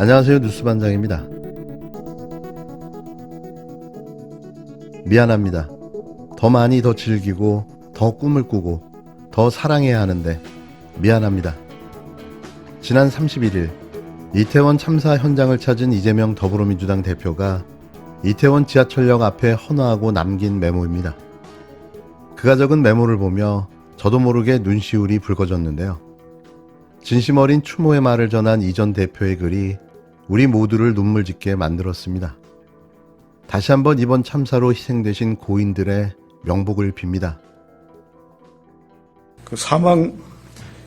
안녕하세요. 뉴스반장입니다. 미안합니다. 더 많이 더 즐기고 더 꿈을 꾸고 더 사랑해야 하는데 미안합니다. 지난 31일 이태원 참사 현장을 찾은 이재명 더불어민주당 대표가 이태원 지하철역 앞에 헌화하고 남긴 메모입니다. 그가 적은 메모를 보며 저도 모르게 눈시울이 붉어졌는데요. 진심 어린 추모의 말을 전한 이 전 대표의 글이 우리 모두를 눈물 짓게 만들었습니다. 다시 한번 이번 참사로 희생되신 고인들의 명복을 빕니다. 그 사망,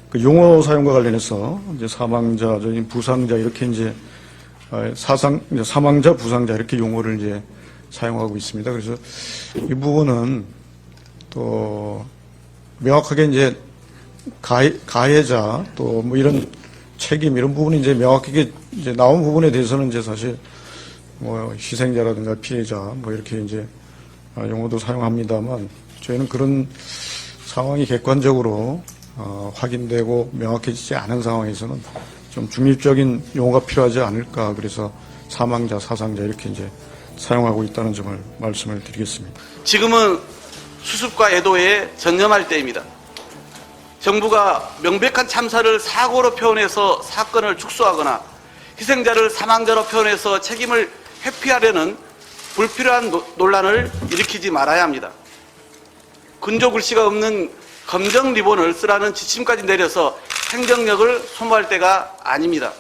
그 용어 사용과 관련해서 이제 사망자, 부상자 이렇게 이제 사망자, 부상자 이렇게 용어를 이제 사용하고 있습니다. 그래서 이 부분은 또 명확하게 이제 가해자 또 뭐 이런 책임 이런 부분이 이제 명확하게 이제 나온 부분에 대해서는 이제 사실 뭐 희생자라든가 피해자 뭐 이렇게 이제 용어도 사용합니다만 저희는 그런 상황이 객관적으로 확인되고 명확해지지 않은 상황에서는 좀 중립적인 용어가 필요하지 않을까 그래서 사망자, 사상자 이렇게 이제 사용하고 있다는 점을 말씀을 드리겠습니다. 지금은 수습과 애도에 전념할 때입니다. 정부가 명백한 참사를 사고로 표현해서 사건을 축소하거나 희생자를 사망자로 표현해서 책임을 회피하려는 불필요한 논란을 일으키지 말아야 합니다. 근조 글씨가 없는 검정 리본을 쓰라는 지침까지 내려서 행정력을 소모할 때가 아닙니다.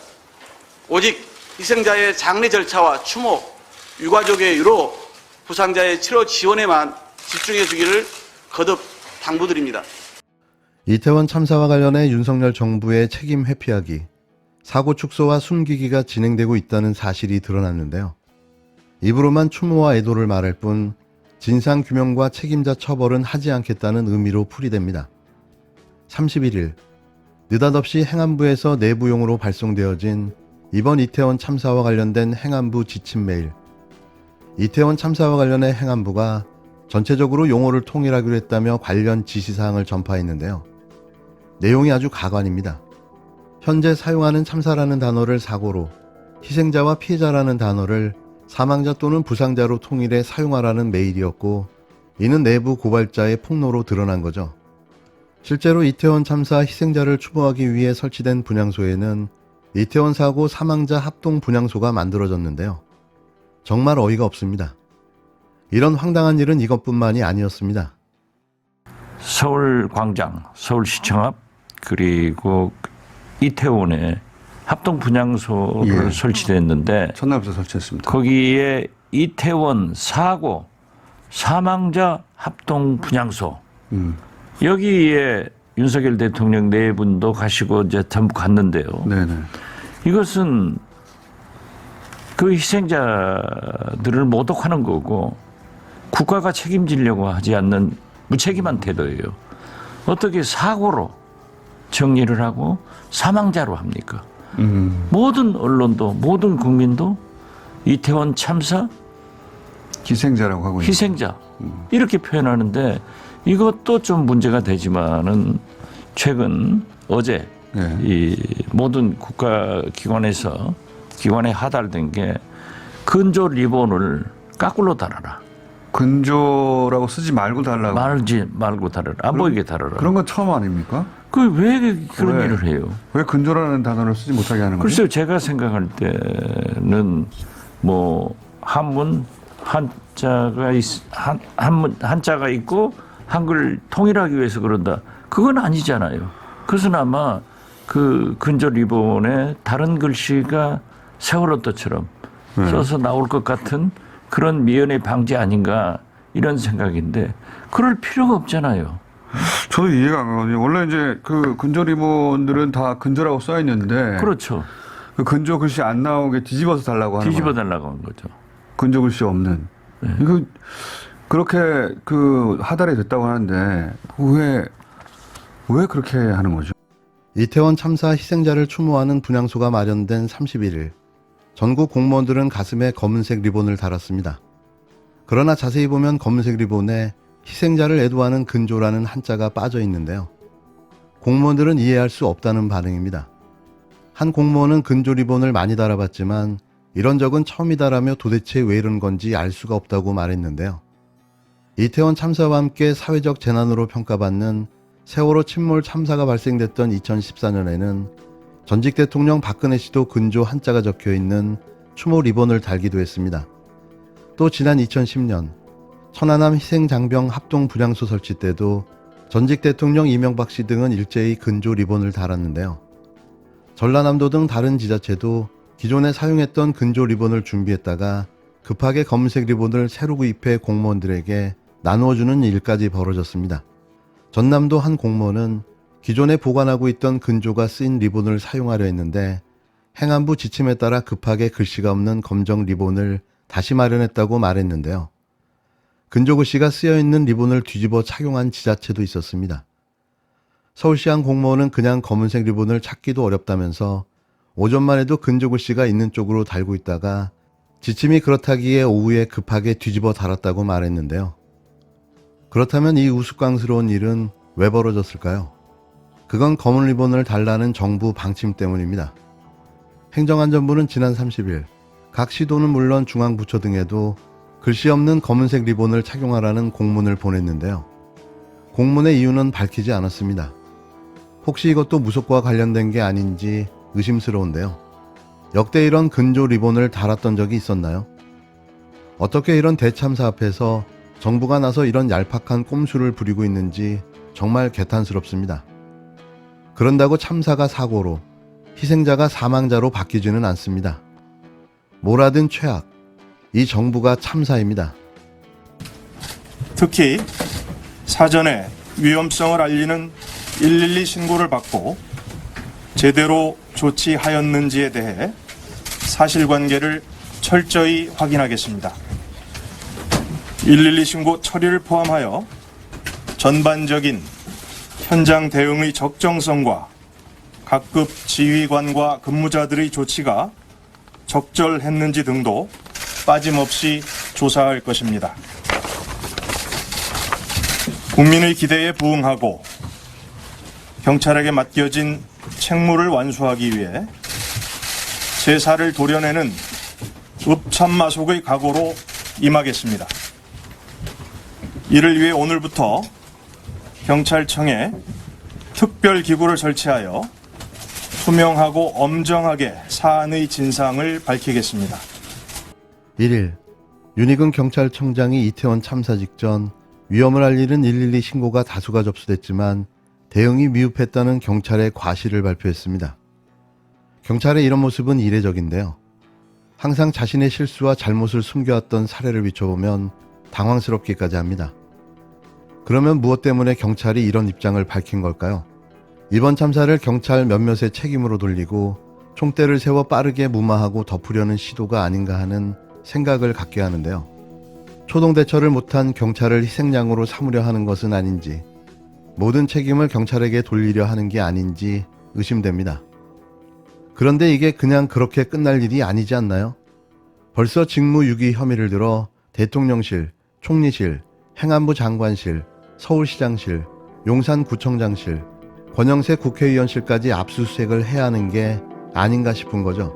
오직 희생자의 장례 절차와 추모, 유가족의 위로, 부상자의 치료 지원에만 집중해 주기를 거듭 당부드립니다. 이태원 참사와 관련해 윤석열 정부의 책임 회피하기, 사고 축소와 숨기기가 진행되고 있다는 사실이 드러났는데요. 입으로만 추모와 애도를 말할 뿐 진상규명과 책임자 처벌은 하지 않겠다는 의미로 풀이됩니다. 31일, 느닷없이 행안부에서 내부용으로 발송되어진 이번 이태원 참사와 관련된 행안부 지침 메일. 이태원 참사와 관련해 행안부가 전체적으로 용어를 통일하기로 했다며 관련 지시사항을 전파했는데요. 내용이 아주 가관입니다. 현재 사용하는 참사라는 단어를 사고로, 희생자와 피해자라는 단어를 사망자 또는 부상자로 통일해 사용하라는 메일이었고, 이는 내부 고발자의 폭로로 드러난 거죠. 실제로 이태원 참사 희생자를 추모하기 위해 설치된 분향소에는 이태원 사고 사망자 합동 분향소가 만들어졌는데요. 정말 어이가 없습니다. 이런 황당한 일은 이것뿐만이 아니었습니다. 서울광장, 서울시청 앞 그리고 이태원에 합동 분향소를 설치됐는데 첫날부터 설치했습니다. 거기에 이태원 사고 사망자 합동 분향소 여기에 윤석열 대통령 네 분도 가시고 이제 전부 갔는데요. 네네. 이것은 그 희생자들을 모독하는 거고 국가가 책임지려고 하지 않는 무책임한 태도예요. 어떻게 사고로 정리를 하고 사망자로 합니까? 모든 언론도 모든 국민도 이태원 참사 희생자라고 하고 희생자 이렇게 표현하는데 이것도 좀 문제가 되지만은 최근 어제 네. 이 모든 국가기관에서 기관에 하달된 게 근조 리본을 까꿀로 달아라. 근조라고 쓰지 말고 달라고. 말지 말고 달아라. 안 보이게 달아라. 그런 건 처음 아닙니까? 그 왜 그런 왜? 일을 해요? 왜 근조라는 단어를 쓰지 못하게 하는 거죠? 글쎄요, 제가 생각할 때는 뭐 한문 한자가 한자가 있고 한글 통일하기 위해서 그런다. 그건 아니잖아요. 그것은 아마 그 근조 리본에 다른 글씨가 세월호도처럼 써서 나올 것 같은 그런 미연의 방지 아닌가 이런 생각인데 그럴 필요가 없잖아요. 저도 이해가 안 가거든요. 원래 이제 그 근조 리본들은 다 근조라고 써 있는데 그렇죠. 그 근조 글씨 안 나오게 뒤집어서 달라고 하는 뒤집어 거예요. 달라고 한 거죠. 근조 글씨 없는. 네. 그 그렇게 그 하달이 됐다고 하는데 왜 그렇게 하는 거죠? 이태원 참사 희생자를 추모하는 분향소가 마련된 31일, 전국 공무원들은 가슴에 검은색 리본을 달았습니다. 그러나 자세히 보면 검은색 리본에 희생자를 애도하는 근조라는 한자가 빠져 있는데요. 공무원들은 이해할 수 없다는 반응입니다. 한 공무원은 근조 리본을 많이 달아봤지만 이런 적은 처음이다라며 도대체 왜 이런 건지 알 수가 없다고 말했는데요. 이태원 참사와 함께 사회적 재난으로 평가받는 세월호 침몰 참사가 발생됐던 2014년에는 전직 대통령 박근혜 씨도 근조 한자가 적혀있는 추모 리본을 달기도 했습니다. 또 지난 2010년 천안함 희생장병 합동분향소 설치 때도 전직 대통령 이명박 씨 등은 일제히 근조 리본을 달았는데요. 전라남도 등 다른 지자체도 기존에 사용했던 근조 리본을 준비했다가 급하게 검은색 리본을 새로 구입해 공무원들에게 나누어주는 일까지 벌어졌습니다. 전남도 한 공무원은 기존에 보관하고 있던 근조가 쓰인 리본을 사용하려 했는데 행안부 지침에 따라 급하게 글씨가 없는 검정 리본을 다시 마련했다고 말했는데요. 근조 글씨가 쓰여있는 리본을 뒤집어 착용한 지자체도 있었습니다. 서울시 한 공무원은 그냥 검은색 리본을 찾기도 어렵다면서 오전만 해도 근조 글씨가 있는 쪽으로 달고 있다가 지침이 그렇다기에 오후에 급하게 뒤집어 달았다고 말했는데요. 그렇다면 이 우스꽝스러운 일은 왜 벌어졌을까요? 그건 검은 리본을 달라는 정부 방침 때문입니다. 행정안전부는 지난 30일 각 시도는 물론 중앙부처 등에도 글씨 없는 검은색 리본을 착용하라는 공문을 보냈는데요. 공문의 이유는 밝히지 않았습니다. 혹시 이것도 무속과 관련된 게 아닌지 의심스러운데요. 역대 이런 근조 리본을 달았던 적이 있었나요? 어떻게 이런 대참사 앞에서 정부가 나서 이런 얄팍한 꼼수를 부리고 있는지 정말 개탄스럽습니다. 그런다고 참사가 사고로, 희생자가 사망자로 바뀌지는 않습니다. 뭐라든 최악, 이 정부가 참사입니다. 특히 사전에 위험성을 알리는 112 신고를 받고 제대로 조치하였는지에 대해 사실관계를 철저히 확인하겠습니다. 112 신고 처리를 포함하여 전반적인 현장 대응의 적정성과 각급 지휘관과 근무자들의 조치가 적절했는지 등도 빠짐없이 조사할 것입니다. 국민의 기대에 부응하고 경찰에게 맡겨진 책무를 완수하기 위해 제사를 도려내는 읍참마속의 각오로 임하겠습니다. 이를 위해 오늘부터 경찰청에 특별기구를 설치하여 투명하고 엄정하게 사안의 진상을 밝히겠습니다. 1일 윤희근 경찰청장이 이태원 참사 직전 위험을 알리는 112 신고가 다수가 접수됐지만 대응이 미흡했다는 경찰의 과실을 발표했습니다. 경찰의 이런 모습은 이례적인데요. 항상 자신의 실수와 잘못을 숨겨왔던 사례를 비춰보면 당황스럽기까지 합니다. 그러면 무엇 때문에 경찰이 이런 입장을 밝힌 걸까요? 이번 참사를 경찰 몇몇의 책임으로 돌리고 총대를 세워 빠르게 무마하고 덮으려는 시도가 아닌가 하는 생각을 갖게 하는데요. 초동대처를 못한 경찰을 희생양으로 삼으려 하는 것은 아닌지, 모든 책임을 경찰에게 돌리려 하는 게 아닌지 의심됩니다. 그런데 이게 그냥 그렇게 끝날 일이 아니지 않나요? 벌써 직무유기 혐의를 들어 대통령실, 총리실, 행안부 장관실, 서울시장실, 용산구청장실, 권영세 국회의원실까지 압수수색을 해야 하는 게 아닌가 싶은 거죠.